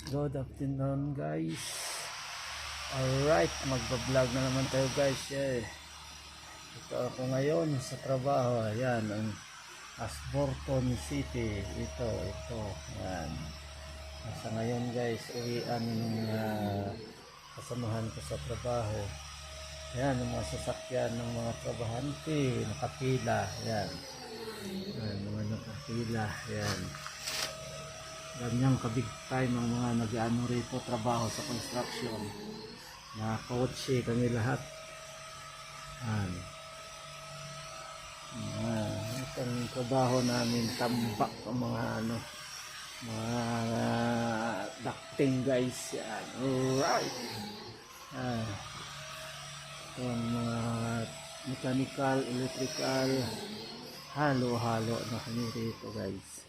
Good afternoon guys. Alright, magbablog na naman tayo guys. Ito ako ngayon sa trabaho. Ayan, ang Ashburton City. Ito. Ayan. Nasa ngayon guys, uwian ng kasamahan ko sa trabaho. Ayan, yung mga sasakyan ng mga trabahante, nakapila. Ayan. Ayan, mga nakapila. Ayan. Ganyang kabig time ang mga nag-ano rito trabaho sa construction na kotse kami lahat. Itong trabaho namin tambak ang mga mga ducting guys yan. Alright, itong mga mechanical, electrical, halo-halo na kami rito guys.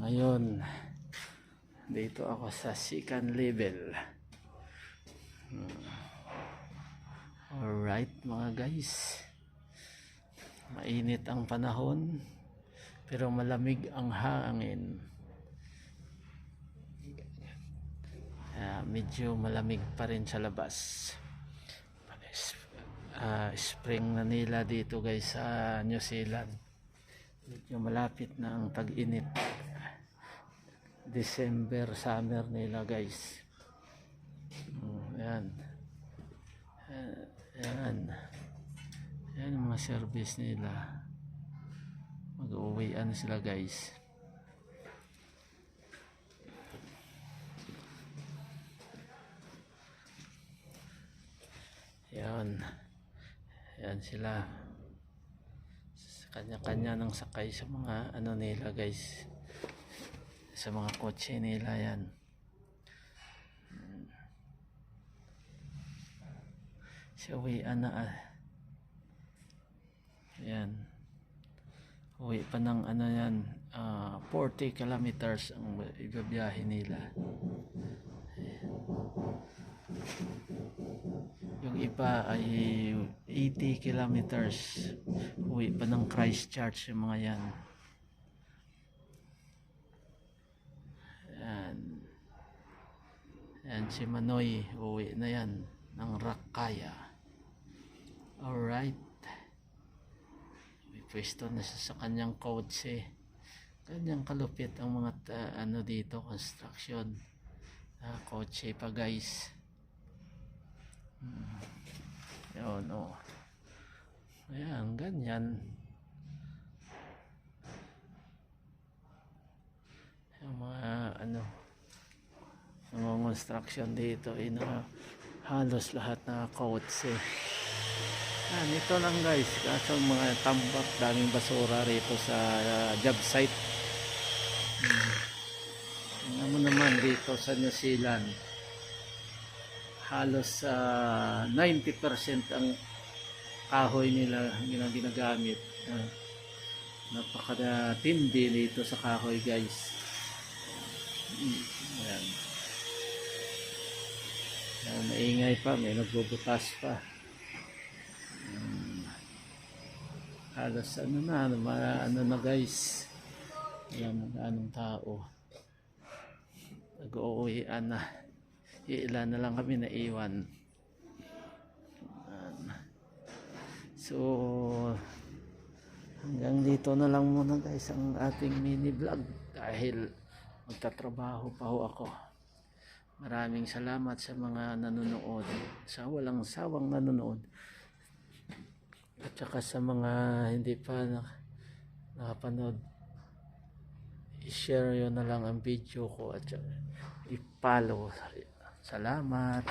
Ngayon dito ako sa second level. Alright mga guys, mainit ang panahon pero malamig ang hangin. Medyo malamig pa rin sa labas. Spring na nila dito guys sa New Zealand. Medyo malapit na ang tag-init. December, summer nila guys. Ayan. Ayan mga service nila. Mag-uwian sila guys. Ayan sila. Kanya-kanya nang sakay sa mga ano nila guys, sa mga kotse nila. Yan si uwian na yan, uwi pa ng ano yan, 40 kilometers ang ibibiyahe nila. Yung iba ay 80 kilometers, uwi pa ng Christchurch yung mga yan. Yan si Manoy, uwi na yan ng Rakaya. Alright, may pwesto na sa kanyang kotse. Kanyang kalupit ang mga ano dito, construction kotse pa guys. Yun ayan, ganyan yung mga mga construction dito ay halos lahat na kotse. Ito lang guys, kaso mga tambak, daming basura rito sa job site. Tingnan mo naman dito sa New Zealand, halos 90% ang kahoy nila ginagamit. Napakatindi dito sa kahoy guys. Ayan. Maingay pa, may nagbubutas pa. Halos ano na guys, wala anong tao. Nag-uuwian na. Ilan na lang kami naiwan. So hanggang dito na lang muna guys ang ating mini vlog dahil magtatrabaho pa ho ako. Maraming salamat sa mga nanonood, sa walang sawang nanonood, at saka sa mga hindi pa nakapanood, i-share yun na lang ang video ko at i-follow. Salamat.